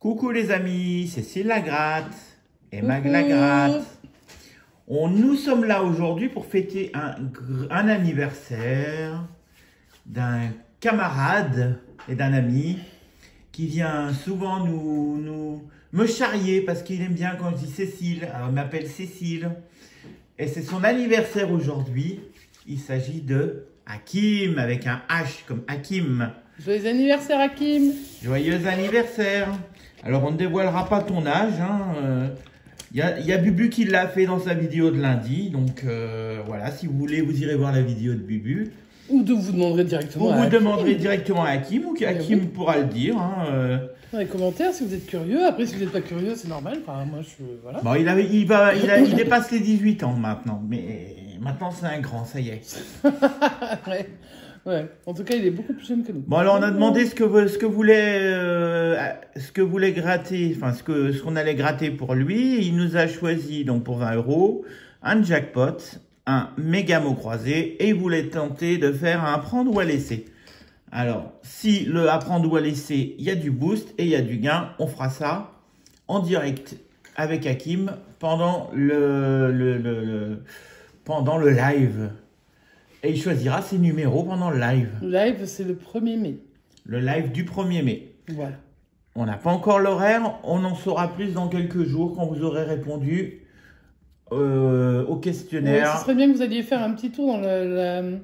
Coucou les amis, Cécile Lagratte et Mag Coucou. Lagratte. Nous sommes là aujourd'hui pour fêter un anniversaire d'un camarade et d'un ami qui vient souvent me charrier parce qu'il aime bien quand je dis Cécile. Alors il m'appelle Cécile et c'est son anniversaire aujourd'hui. Il s'agit de Hakim avec un H comme Hakim. Joyeux anniversaire, Hakim! Joyeux anniversaire! Alors, on ne dévoilera pas ton âge. Il y a Bubu qui l'a fait dans sa vidéo de lundi. Donc, voilà, si vous voulez, vous irez voir la vidéo de Bubu. Ou de vous demanderez directement Ou à vous Hakim. demanderez directement à Hakim, ou qu'Hakim pourra le dire. Dans les commentaires, si vous êtes curieux. Après, si vous n'êtes pas curieux, c'est normal. Enfin, moi, voilà. Bon, il dépasse les 18 ans maintenant. Mais maintenant, c'est un grand, ça y est. Ouais. En tout cas, il est beaucoup plus jeune que nous. Bon, alors on a demandé ce que voulait gratter, enfin ce qu'on allait gratter pour lui. Il nous a choisi donc pour 20 € un jackpot, un méga mot croisé, et il voulait tenter de faire un prendre ou à laisser. Alors, si le à prendre ou à laisser, il y a du boost et il y a du gain, on fera ça en direct avec Hakim pendant pendant le live. Et il choisira ses numéros pendant le live. Le live, c'est le 1er mai. Le live du 1er mai. Voilà. On n'a pas encore l'horaire. On en saura plus dans quelques jours quand vous aurez répondu au questionnaire. Ouais, ce serait bien que vous alliez faire un petit tour dans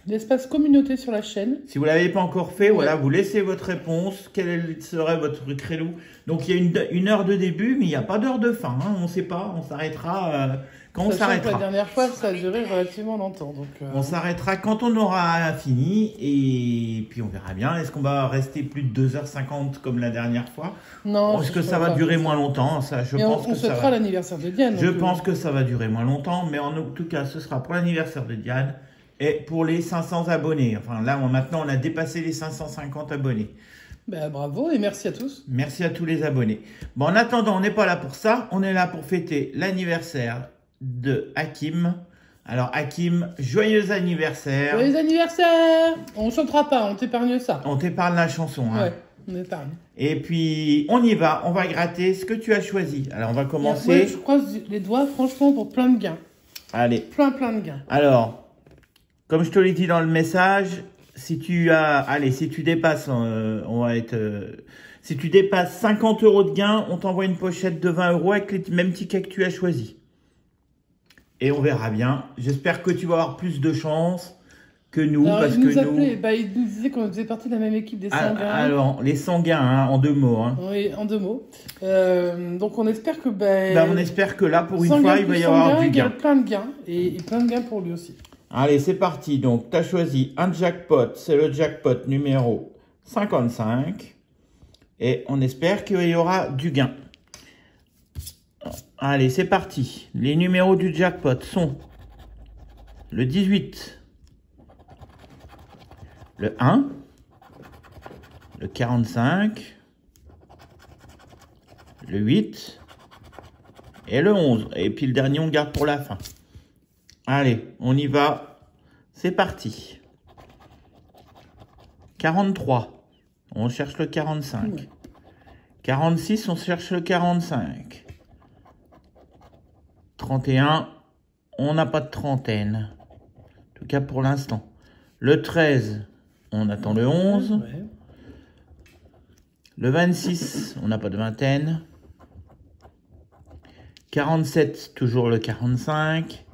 l'espace communauté sur la chaîne. Si vous ne l'avez pas encore fait, voilà, vous laissez votre réponse. Quel serait votre créneau? Donc, il y a une heure de début, mais il n'y a pas d'heure de fin. On ne sait pas. On s'arrêtera quand on s'arrêtera. La dernière fois, ça a duré relativement longtemps. Donc, on s'arrêtera quand on aura fini. Et puis, on verra bien. Est-ce qu'on va rester plus de 2h50 comme la dernière fois? non. Est-ce que ça va durer moins longtemps? Ça, je pense que ça va. L'anniversaire de Diane. Je pense que ça va durer moins longtemps. Mais en tout cas, ce sera pour l'anniversaire de Diane. Et pour les 500 abonnés. Enfin, là, maintenant, on a dépassé les 550 abonnés. Ben, bravo et merci à tous. Merci à tous les abonnés. Bon, en attendant, on n'est pas là pour ça. On est là pour fêter l'anniversaire de Hakim. Alors, Hakim, joyeux anniversaire. Joyeux anniversaire! On chantera pas, on t'épargne ça. On t'épargne la chanson. Hein. Ouais, on épargne. Et puis, on y va. On va gratter ce que tu as choisi. Alors, on va commencer. Ouais, je croise les doigts, franchement, pour plein de gains. Allez. Plein de gains. Alors, comme je te l'ai dit dans le message, si tu dépasses, si tu dépasses 50 € de gain, on t'envoie une pochette de 20 € avec les mêmes tickets que tu as choisis. Et on verra bien. J'espère que tu vas avoir plus de chance que nous. Alors, parce il nous que appelait, il nous disait qu'on faisait partie de la même équipe des sanguins. Alors, les sanguins, hein, en 2 mots. Hein. Oui, en 2 mots. Donc, on espère que... on espère que là, pour une fois, il va y avoir du gain. Il y a plein de gains. Et plein de gains pour lui aussi. Allez, c'est parti. Donc, tu as choisi un jackpot. C'est le jackpot numéro 55. Et on espère qu'il y aura du gain. Allez, c'est parti. Les numéros du jackpot sont le 18, le 1, le 45, le 8 et le 11. Et puis le dernier, on le garde pour la fin. Allez, on y va. C'est parti. 43. On cherche le 45. Ouais. 46, on cherche le 45. 31, on n'a pas de trentaine. En tout cas pour l'instant. Le 13, on attend le 11. Ouais. Le 26, on n'a pas de vingtaine. 47, toujours le 45.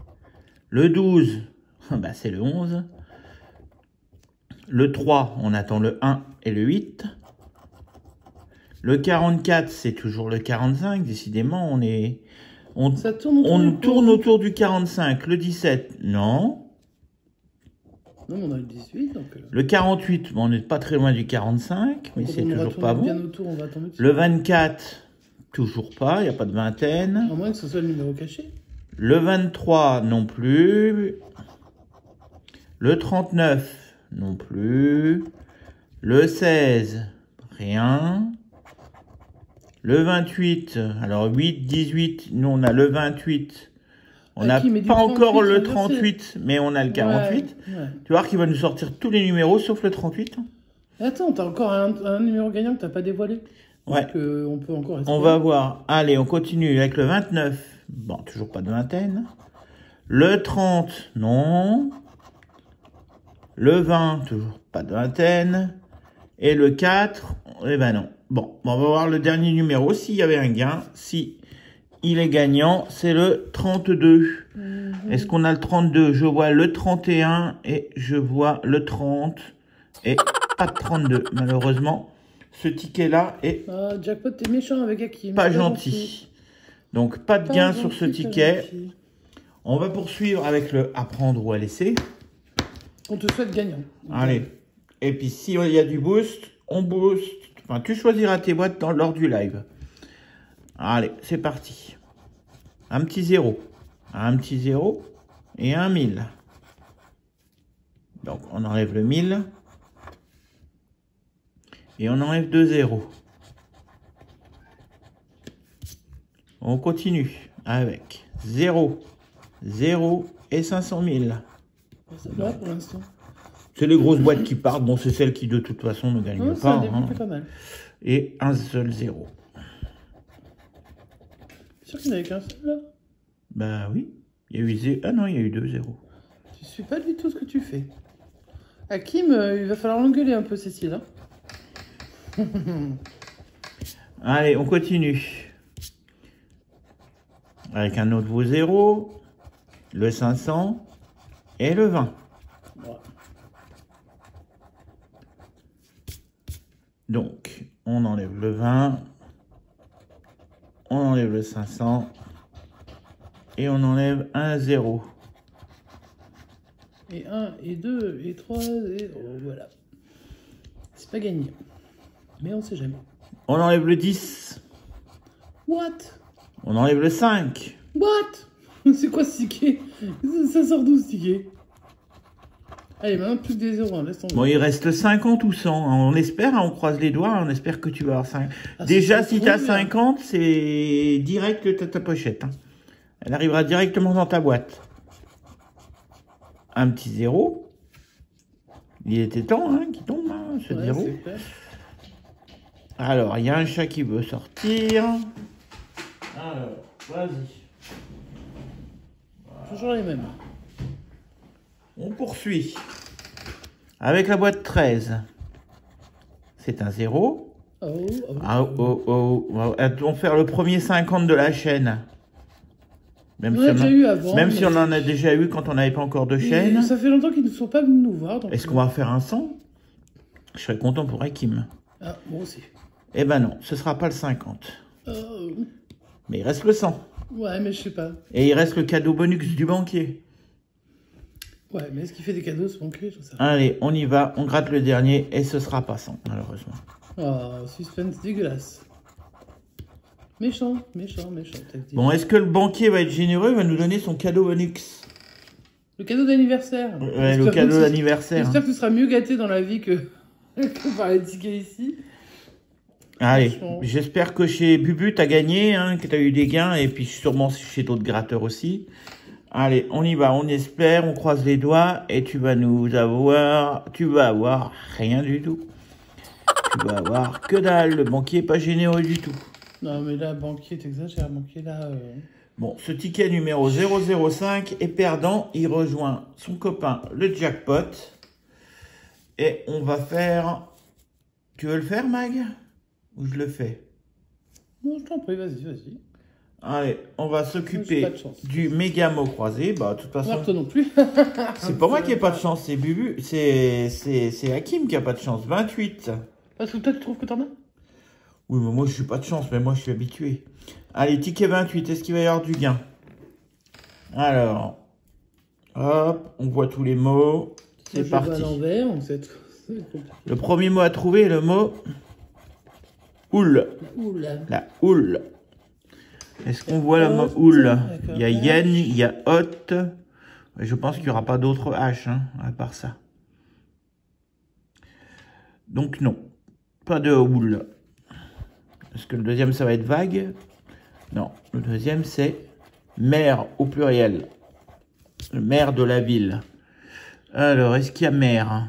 Le 12, bah c'est le 11. Le 3, on attend le 1 et le 8. Le 44, c'est toujours le 45. Décidément, on tourne autour du 45. Le 17, non. Non, on a le 18. Donc... Le 48, on n'est pas très loin du 45, mais c'est toujours pas bon. Le 24, toujours pas, il n'y a pas de vingtaine. À moins que ce soit le numéro caché. Le 23, non plus. Le 39, non plus. Le 16, rien. Le 28, alors 8, 18, nous on a le 28. On n'a pas encore le 38, mais on a le 48. Ouais. Tu vois qu'il va nous sortir tous les numéros sauf le 38. Attends, t'as encore un numéro gagnant que t'as pas dévoilé. Ouais. Donc, on peut encore espérer. On va voir. Allez, on continue avec le 29. Bon, toujours pas de vingtaine. Le 30, non. Le 20, toujours pas de vingtaine. Et le 4, eh ben non. Bon, on va voir le dernier numéro. S'il y avait un gain, si il est gagnant, c'est le 32. Est-ce qu'on a le 32? Je vois le 31 et je vois le 30. Et pas de 32, malheureusement. Ce ticket-là est Ah, Jackpot, t'es méchant avec Hakim. pas gentil. Donc, pas de gain sur ce ticket. Gentil. On va poursuivre avec le apprendre ou à laisser. On te souhaite gagnant. Allez. Et puis, s'il y a du boost, on booste. Enfin, tu choisiras tes boîtes lors du live. Allez, c'est parti. Un petit 0. Un petit 0 et un 1000. Donc, on enlève le 1000. Et on enlève 2 zéros. On continue avec 0, 0 et 500 000. C'est là pour l'instant. C'est les grosses boîtes qui partent. Bon, c'est celles qui, de toute façon, ne gagnent Non, pas. ça Hein. pas mal. Et un seul 0. C'est sûr qu'il n'y en avait qu'un seul, là? Bah oui. Il y a eu 0. Ah non, il y a eu 2 0. Tu suis pas du tout ce que tu fais. Hakim, il va falloir l'engueuler un peu, Cécile. Hein. Allez, on continue. Avec un autre nouveau 0, le 500 et le 20. Ouais. Donc, on enlève le 20, on enlève le 500 et on enlève un 0. Et 1, et 2, et 3, et... Oh, voilà. C'est pas gagné. Mais on sait jamais. On enlève le 10. What? On enlève le 5. What? C'est quoi ce ticket? Ça sort d'où ce ticket? Allez, maintenant plus que des zéros, laisse tomber. Bon, il reste 50 ou 100. On espère, hein, on croise les doigts, on espère que tu vas avoir 5. Ah, déjà, c'est si tu as trop bien. 50, c'est direct ta pochette. Hein. Elle arrivera directement dans ta boîte. Un petit 0. Il était temps hein, qu'il tombe, hein, ce Ouais, 0. c'est clair. Alors, il y a un chat qui veut sortir. Alors, vas-y. Toujours les mêmes. On poursuit. Avec la boîte 13. C'est un 0. Oh, oh, Ah, on va faire le premier 50 de la chaîne. Même On a déjà eu avant. même mais- si on en a déjà eu quand on n'avait pas encore de chaîne. Ça fait longtemps qu'ils ne sont pas venus nous voir. donc- Est-ce qu'on va faire un 100? Je serais content pour Hakim. Ah, moi aussi. Eh ben non, ce sera pas le 50. Euh, Mais il reste le 100. Ouais, mais je sais pas. Et il reste le cadeau bonus du banquier. Ouais, mais est-ce qu'il fait des cadeaux, ce banquier? Je sais pas. Allez, on y va, on gratte le dernier et ce sera pas 100, malheureusement. Oh, suspense dégueulasse. Méchant, méchant, méchant. t'as dit. Bon, est-ce que le banquier va être généreux, il va nous donner son cadeau bonus? Le cadeau d'anniversaire. Ouais, le J'espère cadeau que- d'anniversaire. J'espère que tu seras mieux gâté dans la vie que, que par les tickets ici. Allez, Franchement. j'espère que chez Bubu, t'as gagné, hein, que t'as eu des gains, et puis sûrement chez d'autres gratteurs aussi. Allez, on y va, on espère, on croise les doigts, et tu vas avoir rien du tout. Tu vas avoir que dalle, le banquier est pas généreux du tout. Non, mais là, banquier, t'exagères. Banquier, là... Bon, ce ticket numéro 005 est perdant, il rejoint son copain, le jackpot, et on va faire... Tu veux le faire, Mag? Ou je le fais? Non, je t'en prie, vas-y, vas-y. Allez, on va J'ai s'occuper pas de chance. du méga mot croisé. Bah, de toute façon, Marteau non plus. c'est pas moi qui ai pas de chance, c'est Bubu, c'est Hakim qui a pas de chance. 28. Parce que toi, tu trouves que t'en as? Oui, mais moi, je suis pas de chance, mais moi, je suis habitué. Allez, ticket 28, est-ce qu'il va y avoir du gain? Alors, hop, on voit tous les mots. C'est Je vais à parti. l'envers, on sait tout. Le premier mot à trouver est le mot houle. Oula. La houle. Est-ce qu'on voit le mot Hot, houle? d'accord. Il y a yen, il y a hot. Je pense qu'il n'y aura pas d'autres H, hein, à part ça. Donc non, pas de houle. Est-ce que le deuxième, ça va être vague? Non, le deuxième, c'est maire au pluriel. Le maire de la ville. Alors, est-ce qu'il y a maire?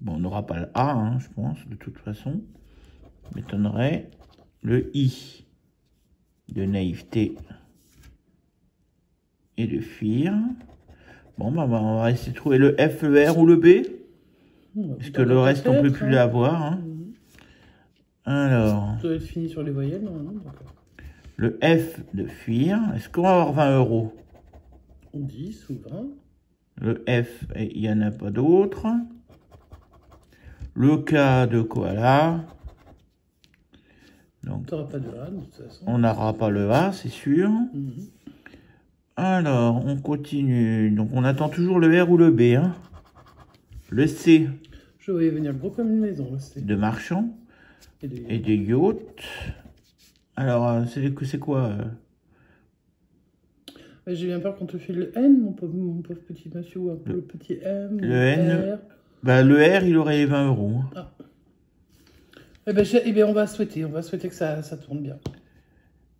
Bon, on n'aura pas le A, hein, je pense, de toute façon. M'étonnerait. Le I de naïveté et de fuir. Bon, bah, on va essayer de trouver le F, le R ou le B. Parce que le reste, on ne peut plus l'avoir. Hein. Alors. Ça doit être fini sur les voyelles, normalement. Le F de fuir. Est-ce qu'on va avoir 20 €? Ou 10 ou 20. Le F, il n'y en a pas d'autre. Le K de koala. Donc, tu n'auras pas de A, de toute façon. On n'aura pas le A, c'est sûr. Alors, on continue. Donc, on attend toujours le R ou le B. Hein. Le C. Je voyais venir gros comme une maison, le C. De marchand. Et de yacht. Alors, c'est quoi J'ai bien peur qu'on te file le N, mon pauvre petit monsieur, ou un peu le petit M. Le N. Bah, le R, il aurait les 20 €. Hein. Ah. Eh ben, on va souhaiter que ça tourne bien.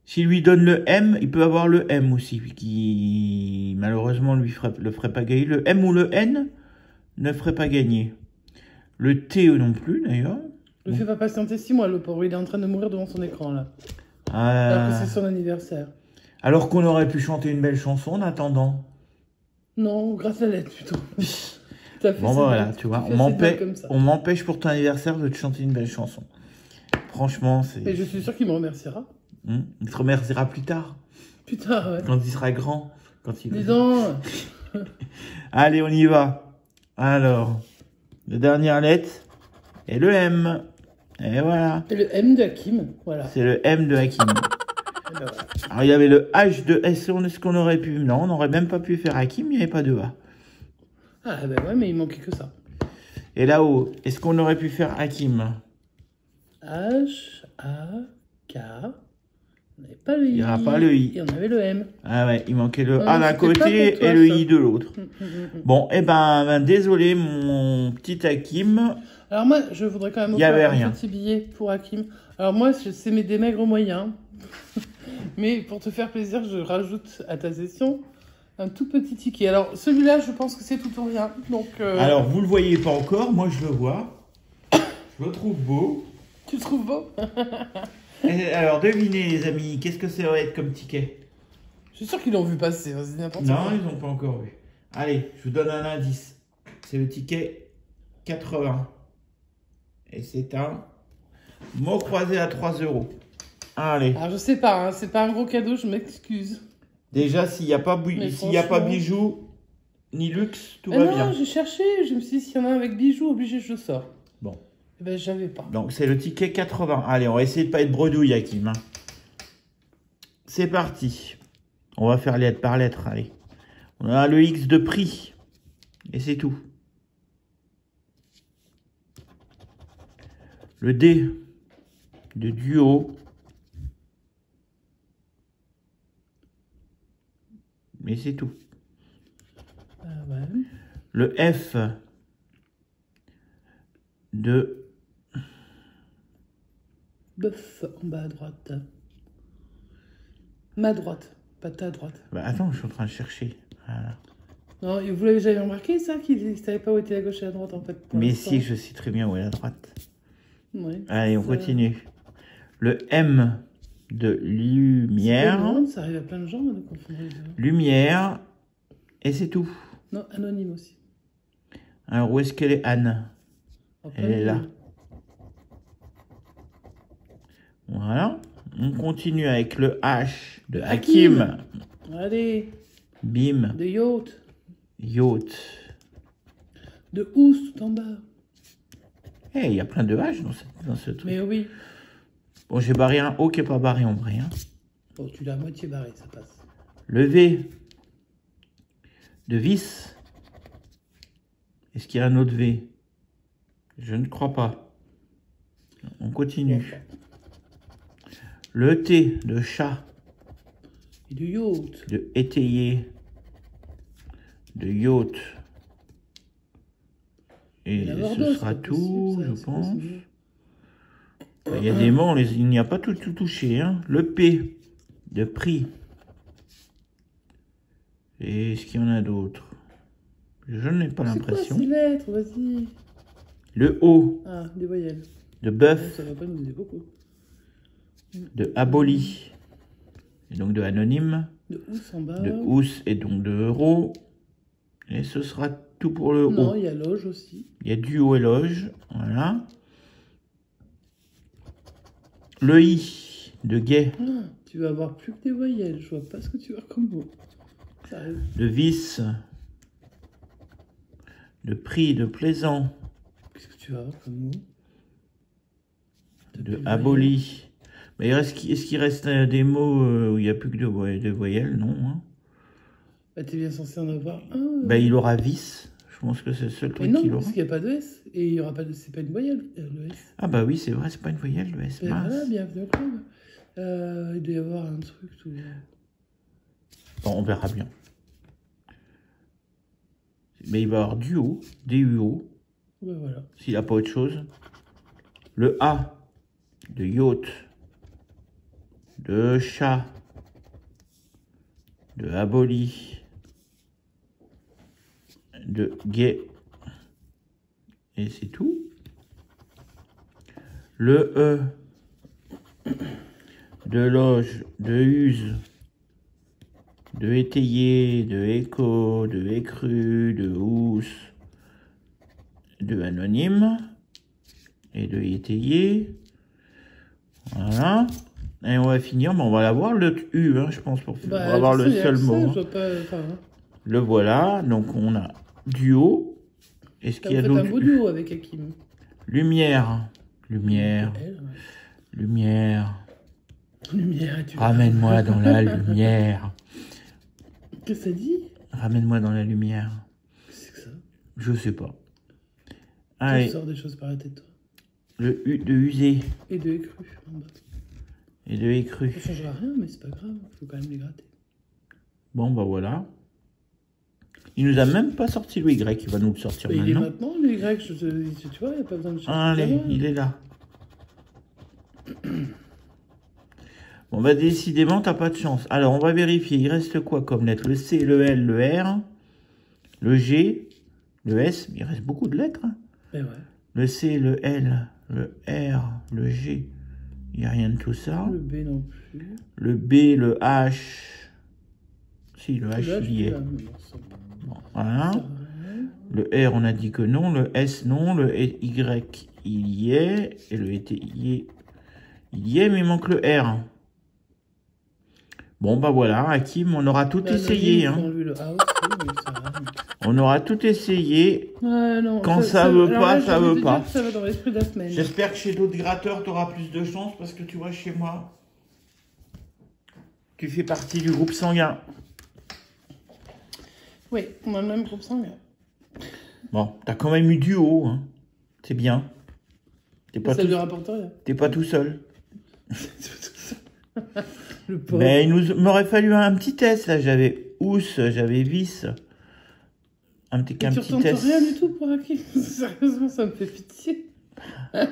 S'il lui donne le M, il peut avoir le M aussi, qui malheureusement le ferait pas gagner. Le M ou le N ne ferait pas gagner. Le T non plus, d'ailleurs. Ne fais pas patienter 6 mois, le pauvre. Il est en train de mourir devant son écran, là. Alors que c'est son anniversaire. Alors qu'on aurait pu chanter une belle chanson en attendant. Non, grâce à l'aide, plutôt. Bon, voilà, tu vois, on m'empêche pour ton anniversaire de te chanter une belle chanson. Franchement, c'est... Et je suis sûr qu'il me remerciera. Il te remerciera plus tard. Plus tard, ouais. Quand il sera grand. Quand il... Dis donc. Allez, on y va. Alors, la dernière lettre est le M. Et voilà. Et le M de Hakim, voilà. C'est le M de Hakim. Alors, il y avait le H de S. Est-ce qu'on aurait pu... Non, on n'aurait même pas pu faire Hakim, il n'y avait pas de A. Ah, ben ouais, mais il manquait que ça. Et là-haut, est-ce qu'on aurait pu faire Hakim? H, A, K... On n'avait pas le I. Il n'y aura pas le I. Et on avait le M. Ah ouais, il manquait le A d'un côté et le I de l'autre. Bon, eh ben, désolé, mon petit Hakim. Alors moi, je voudrais quand même offrir un petit billet pour Hakim. Alors moi, c'est des maigres moyens. Mais pour te faire plaisir, je rajoute à ta session un tout petit ticket. Alors celui-là, je pense que c'est tout ou rien. Donc, alors, vous ne le voyez pas encore, moi je le vois. Je le trouve beau. Tu le trouves beau? Alors, devinez les amis, qu'est-ce que ça va être comme ticket? Je suis sûr qu'ils l'ont vu passer, c'est n'importe quoi. Non, ils n'ont pas encore vu. Allez, je vous donne un indice. C'est le ticket 80. Et c'est un mot croisé à 3 €. Allez. Alors, je sais pas, hein, c'est pas un gros cadeau, je m'excuse. Déjà, s'il n'y a pas bijoux ni luxe, tout va bien. Non, j'ai cherché, je me suis dit, s'il y en a un avec bijoux, obligé, je sors. Bon. Eh ben, j'avais pas. Donc, c'est le ticket 80. Allez, on va essayer de pas être bredouille, Hakim. Hein. C'est parti. On va faire lettre par lettre, allez. On a le X de prix. Et c'est tout. Le D de duo. Mais c'est tout. Ouais. Le F de... Bœuf en bas à droite. Ma droite, pas ta droite. Bah attends, je suis en train de chercher. Voilà. Non, vous l'avez jamais remarqué ça, qu'il ne savait pas où était la gauche et la droite en fait. Mais si, je sais très bien où est la droite. Ouais, allez, on continue. Le M de lumière. Bon, ça arrive à plein de gens de confondre les deux. Lumière. Et c'est tout. Non, anonyme aussi. Alors, où est-ce qu'elle est, Anne? Elle est là. Voilà. On continue avec le H de Hakim. Allez. Bim. De yacht. Yacht. De housse tout en bas. Eh, il y a plein de H dans ce truc. Mais oui. Bon, j'ai barré un O qui n'est pas barré en vrai. Hein. Bon, tu l'as à moitié barré, ça passe. Le V de vis. Est-ce qu'il y a un autre V? Je ne crois pas. On continue. Le T de chat. Et de yacht. De étayer. De yacht. Et ce sera tout, je pense. Il y a des mots, il n'y a pas tout touché. Hein. Le P de prix. Et est-ce qu'il y en a d'autres? Je n'ai pas l'impression. C'est quoi ces lettres? Vas-y. Le O. Ah, des voyelles. De bœuf. Ça va pas nous aider beaucoup. De aboli. Et donc de anonyme. De housse en bas. De housse et donc de euro. Et ce sera tout pour le O. Non, il y a loge aussi. Il y a duo et loge. Voilà. Le I. De gai. Ah, tu vas avoir plus que des voyelles. Je vois pas ce que tu vas comme mot. De vis. De prix, de plaisant. Qu'est-ce que tu vas avoir comme mot? De aboli. Mais est-ce qu'il reste des mots où il n'y a plus que de voyelles? Non. Hein. Bah, tu es bien censé en avoir un. Bah, il aura vis. Je pense que c'est le seul truc qu'il aura. Non, parce qu'il n'y a pas de S. Et il y aura pas de... C'est pas une voyelle, le S. Ah bah oui, c'est vrai, c'est pas une voyelle, le S. Voilà, bienvenue au club. Il doit y avoir un truc tout... Bon, on verra bien. Mais il va y avoir duo, DUO. Ouais, voilà. S'il n'a pas autre chose. Le A de yacht. De chat. De aboli. De gay. Et c'est tout. Le E. De loge. De use. De étayer, de écho, de écru, de housse, de anonyme et de étayer. Voilà. Et on va finir, mais on va l'avoir le U, hein, je pense, pour avoir le seul mot. Le voilà, donc on a duo. Est-ce qu'il y a d'autres? Un beau duo avec Hakim. Lumière, lumière, lumière. Lumière, tu ramène-moi dans la lumière. Qu'est-ce que ça dit? Ramène-moi dans la lumière. Qu'est-ce que c'est que ça? Je sais pas. Allez. Tu sors des choses par la tête, toi. Le U de usé. Et de écru en bas. Et de écru. Ça changera rien, mais c'est pas grave. Faut quand même les gratter. Bon, bah voilà. Il nous a même pas sorti le Y. Il va nous le sortir maintenant. Il est maintenant, le Y. Tu vois, il n'y a pas besoin de chercher. Allez, il est là. Bon, bah décidément, t'as pas de chance. Alors, on va vérifier. Il reste quoi comme lettre? Le C, le L, le R, le G, le S. Il reste beaucoup de lettres. Hein. Ouais. Le C, le L, le R, le G. Il n'y a rien de tout ça. Le B non plus. Le B, le H. Si, le H, il y est. Bon, voilà. Le R, on a dit que non. Le S, non. Le Y, il y est. Et le T, il y est, mais il manque le R. Bon, bah voilà, Hakim, on aura tout essayé. Hein. On aura tout essayé. Non, quand ça veut pas, ça veut pas. Ça va dans l'esprit de la semaine. J'espère que chez d'autres gratteurs, tu auras plus de chance parce que tu vois, chez moi, tu fais partie du groupe sanguin. Oui, on a le même groupe sanguin. Bon, t'as quand même eu du haut. Hein. C'est bien. Ça lui rapporte rien. T'es pas tout seul. Mais il m'aurait fallu un petit test, là. J'avais housse, j'avais vis. Un petit test. Tu retentes rien du tout pour Hakim. Sérieusement, ça me fait pitié. Il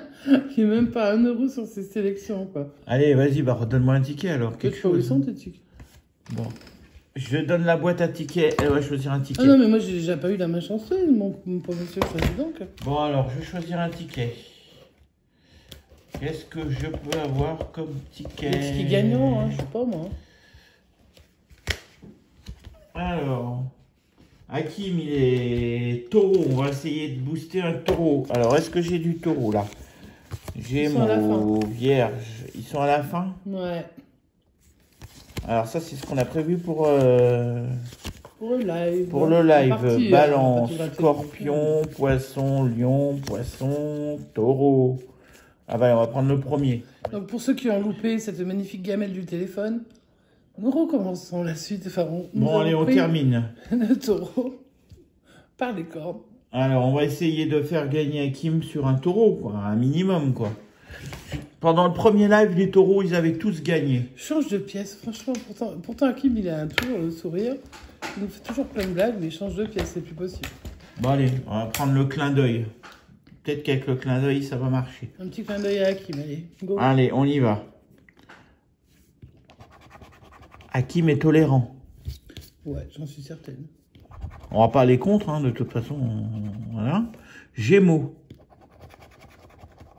n'y a même pas 1 euro sur ses sélections, quoi. Allez, vas-y, bah redonne-moi un ticket, alors. Quelque chose. Sont tes tickets. Bon. Je donne la boîte à tickets. Elle va choisir un ticket. Ah non, mais moi, j'ai déjà pas eu la main chanceuse, mon pauvre monsieur le président. Bon, alors, je vais choisir un ticket. Qu'est-ce que je peux avoir comme ticket? Les tickets gagnants, hein, je sais pas moi. Alors, Hakim, il est taureau. On va essayer de booster un taureau. Alors, est-ce que j'ai du taureau là? J'ai mon vierge. Ils sont à la fin? Ouais. Alors, ça, c'est ce qu'on a prévu pour le live. Pour le live, balance, scorpion, poisson, lion, poisson, taureau. Ah bah, on va prendre le premier. Donc, pour ceux qui ont loupé cette magnifique gamelle du téléphone, nous recommençons la suite. Enfin, on termine. Le taureau par les cornes. Alors, on va essayer de faire gagner Hakim sur un taureau, quoi, un minimum, quoi. Pendant le premier live, les taureaux, ils avaient tous gagné. Change de pièce, franchement. Pourtant Hakim, il a un tour sourire. Il nous fait toujours plein de blagues, mais change de pièce, c'est plus possible. Bon, allez, on va prendre le clin d'œil. Peut-être qu'avec le clin d'œil, ça va marcher. Un petit clin d'œil à Hakim, allez, go. Allez, on y va. Hakim est tolérant. Ouais, j'en suis certaine. On va pas aller contre, hein, de toute façon. Voilà. Gémeaux.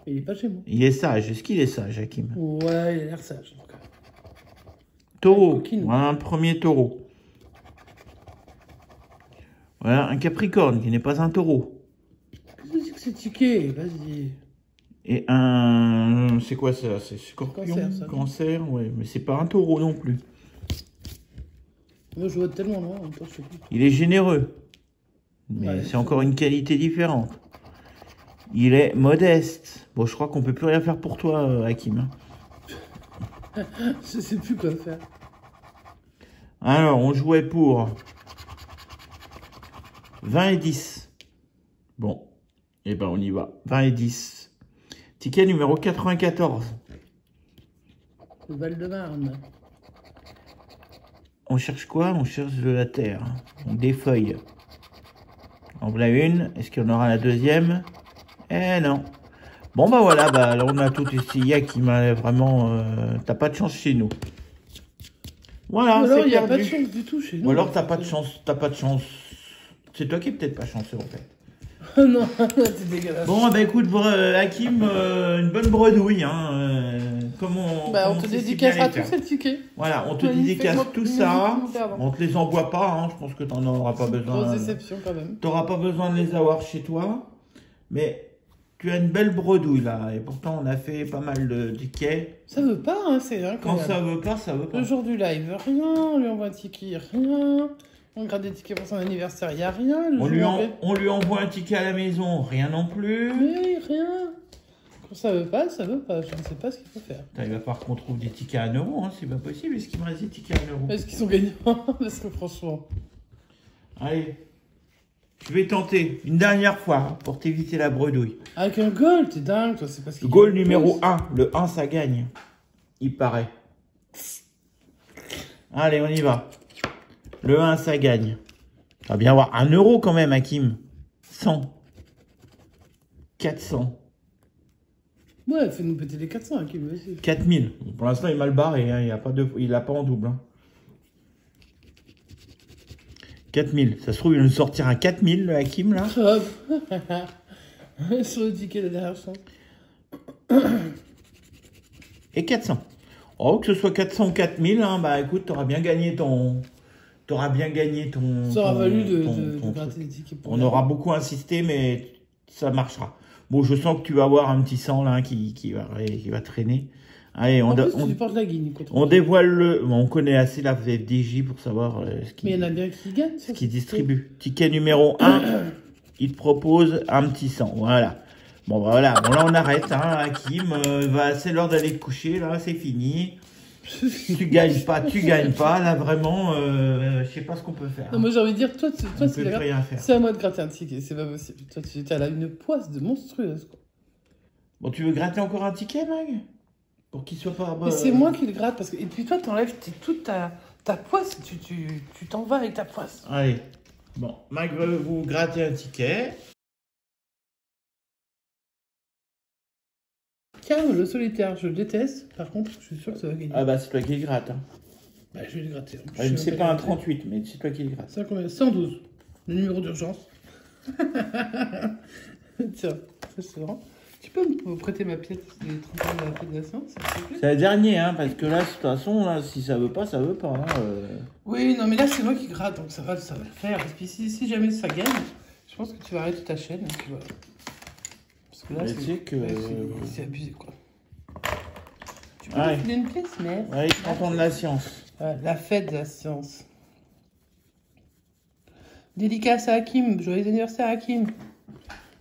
Il est pas chez moi. Il est sage. Est-ce qu'il est sage, Hakim? Ouais, il a l'air sage. Taureau. Voilà un premier taureau. Voilà un Capricorne qui n'est pas un taureau. Qu'est-ce que c'est que ce ticket? Vas-y. Et un... C'est quoi ça? C'est Scorpion? Cancer, ça. Cancer, ouais. Mais c'est pas un taureau non plus. Moi, je vois tellement loin. En même temps, je sais plus. Il est généreux. Mais Ouais, c'est encore une qualité différente. Il est modeste. Bon, je crois qu'on peut plus rien faire pour toi, Hakim. Je sais plus quoi faire. Alors, on jouait pour 20 et 10. Bon, eh ben on y va. 20 et 10. Ticket numéro 94. Le Val-de-Marne. On cherche quoi? On cherche de la terre. Donc des feuilles. En voilà une. Est-ce qu'il y en aura la deuxième? Eh non. Bon bah voilà, bah là on a tout essayé qui m'a vraiment... T'as pas de chance chez nous. Voilà, ou alors il n'y a perdu. pas de chance du tout chez nous. Ou alors t'as pas de chance, t'as pas de chance. C'est toi qui es peut-être pas chanceux en fait. Non, c'est dégueulasse. Bon bah écoute, Hakim, une bonne bredouille, hein. Comment on te dédicacera tous ces tickets. Voilà, on te dédicace tout ça. On te les envoie pas, hein. Je pense que t'en auras pas besoin. Grosse déception quand même. T'auras pas besoin de les avoir chez toi. Mais tu as une belle bredouille là. Et pourtant on a fait pas mal de tickets. Ça veut pas, hein, c'est incroyable. Quand ça veut pas, ça veut pas. Le jour du live, rien. On lui envoie un ticket, rien. On gratte des tickets pour son anniversaire, il n'y a rien. On lui envoie un ticket à la maison, rien non plus. Mais rien. Quand ça veut pas, ça veut pas. Je ne sais pas ce qu'il faut faire. Putain, il va falloir qu'on trouve des tickets à 1 euro, hein. C'est pas possible. Est-ce qu'il me reste des tickets à 1 euro? Est-ce qu'ils sont gagnants? Parce que franchement... Allez, je vais tenter une dernière fois hein, pour t'éviter la bredouille. Avec un goal, t'es dingue, toi, c'est parce qu'il Le goal numéro 1. Le 1, ça gagne. Il paraît. Allez, on y va. Le 1, ça gagne. Ça va bien avoir 1 euro quand même, Hakim. 100. 400. Ouais, fais-nous péter les 400, Hakim, vas-y. 4000. Pour l'instant, il est mal barré. Hein. Il n'a pas en double. Hein. 4000. Ça se trouve, il va nous sortir un 4000, le Hakim, là. Hop. Sur le ticket de la dernière chance. Et 400. Oh, que ce soit 400 ou 4000, hein, bah écoute, t'auras bien gagné ton... T'auras bien gagné ton... Ça aura valu de gratter les tickets. On aura beaucoup insisté, mais ça marchera. Bon, je sens que tu vas avoir un petit sang, là, qui va traîner. Allez, tu portes la guine, on dévoile le... Bon, on connaît assez la FDJ pour savoir ce qui... Mais il y en a bien qui gagnent. Ce qui distribue. Ticket numéro 1, il te propose un petit sang. Voilà. Bon, bah, voilà. Bon, là, on arrête, hein, Hakim. C'est l'heure d'aller te coucher, là, c'est fini. Tu gagnes pas. Là, vraiment, je sais pas ce qu'on peut faire. Non, moi, j'ai envie de dire, toi c'est à moi de gratter un ticket. C'est pas possible. Toi, tu as là une poisse de monstrueuse, quoi. Bon, tu veux gratter encore un ticket, Mag? Pour qu'il soit pas... Mais c'est moi qui le gratte. Parce que... Et puis, toi, t'enlèves toute ta poisse. Tu t'en vas avec ta poisse. Allez. Bon, Mag, vous grattez un ticket. Tiens, le solitaire, je le déteste. Par contre, je suis sûr que ça va gagner. Ah bah, c'est toi qui le gratte. Hein. Bah, je vais le gratter. C'est pas un 38, mais c'est toi qui le gratte. C'est combien? 112. Le numéro d'urgence. Tiens, c'est vrai. Tu peux me prêter ma pièce des 30 ans de la fédération, s'il te plaît? C'est le dernier, hein, parce que là, de toute façon, là, si ça veut pas, ça veut pas. Hein, Oui, non, mais là, c'est moi qui gratte, donc ça va le faire. Et puis, si jamais ça gagne, je pense que tu vas arrêter ta chaîne. Et puis voilà. Parce que là, c'est abusé, quoi. Tu peux me filer une pièce, mais... Oui, content de la science. La fête de la science. Dédicace à Hakim. Joyeux anniversaire à Hakim.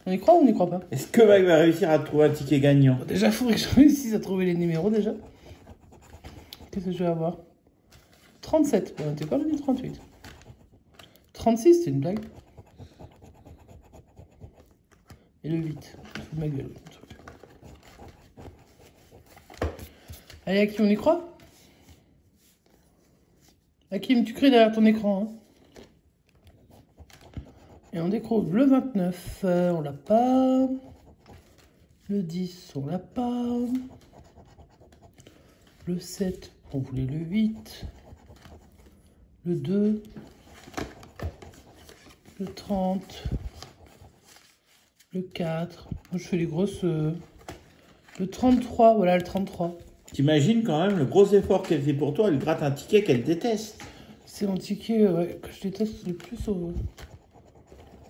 On y croit ou on n'y croit pas? Est-ce que Mag va réussir à trouver un ticket gagnant? Bon, déjà, il faudrait que je réussisse à trouver les numéros, déjà. Qu'est-ce que je vais avoir? 37. Bon, t'es pas venu 38. 36, c'est une blague. Et le 8. C'est de ma gueule. Allez, Hakim, on y croit? Hakim, tu cries derrière ton écran. Hein. Et on découvre le 29, on l'a pas. Le 10, on l'a pas. Le 7, on voulait le 8. Le 2. Le 30. Le 4. Moi, je fais les grosses Le 33, voilà le 33. T'imagines quand même le gros effort qu'elle fait pour toi, elle gratte un ticket qu'elle déteste. C'est mon ticket ouais, que je déteste le plus,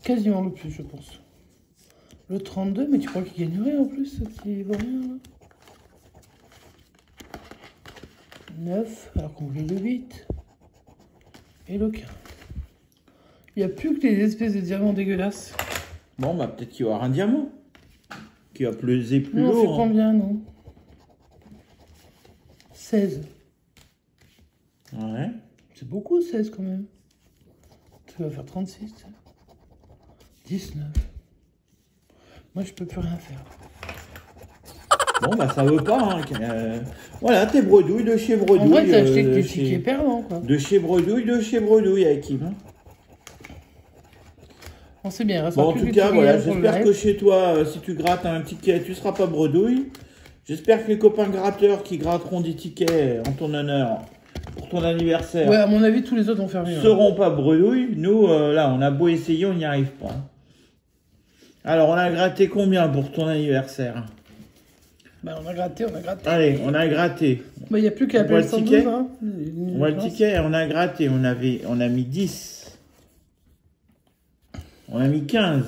quasiment le plus, je pense. Le 32, mais tu crois qu'il gagnerait en plus, ce petit vaut rien là. 9, alors qu'on voulait le 8. Et le 15. Il n'y a plus que les espèces de diamants dégueulasses. Bon, bah peut-être qu'il y aura un diamant qui va peser plus non, lourd. On fait combien, non 16. Ouais. C'est beaucoup, 16 quand même. Tu vas faire 36. 19. Moi, je peux plus rien faire. Bon, bah ça veut pas. Hein. Voilà, tes bredouilles de chez Bredouille. En vrai, t'as acheté que des tickets perdants, quoi. De chez Bredouille, Hakim. On sait bien, bon, en tout cas, voilà, j'espère que chez toi, si tu grattes un ticket, tu seras pas Bredouille. J'espère que les copains gratteurs qui gratteront des tickets en ton honneur pour ton anniversaire. Ouais, à mon avis, tous les autres vont faire mieux. Seront pas Bredouille. Nous, là, on a beau essayer, on n'y arrive pas. Alors, on a gratté combien pour ton anniversaire? Bah, on a gratté. Allez, on a gratté. Bah, il n'y a plus qu'à appeler le 112, hein. On voit le ticket, on a gratté. On a mis 10. On a mis 15.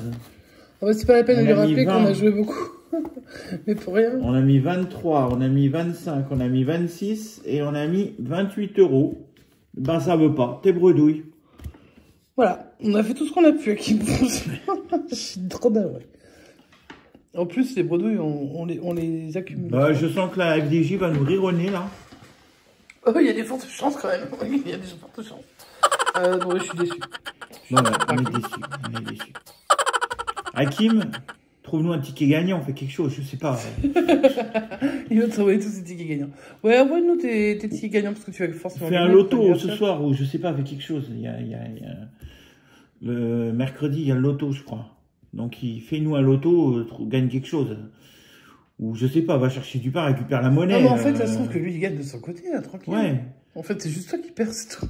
Ah bah, c'est pas la peine de lui rappeler qu'on a joué beaucoup. Mais pour rien. On a mis 23, on a mis 25, on a mis 26 et on a mis 28 €. Ben, ça veut pas. T'es Bredouille. Voilà, on a fait tout ce qu'on a pu avec Je suis trop navré. En plus, les bredouilles, on les accumule. Bah, je sens que la FDJ va nous rironner, là. Oh, il y a des fortes chances, quand même. Il y a des fortes chances. Bon, je suis déçu. Non, ouais, on est déçu. Hakim, trouve-nous un ticket gagnant, on fait quelque chose, je sais pas. Il va te envoyer tous ces tickets gagnants. Ouais, envoie-nous tes tickets gagnants, parce que tu vas forcément... Fais un loto ce soir, ou je sais pas, fais quelque chose. Le mercredi, il y a le loto, je crois. Donc, fais-nous un loto, gagne quelque chose. Ou je sais pas, va chercher du pain, récupère la monnaie. Non, mais en fait, ça se trouve que lui, il gagne de son côté, là, tranquille. Ouais. En fait, c'est juste toi qui perds, c'est tout.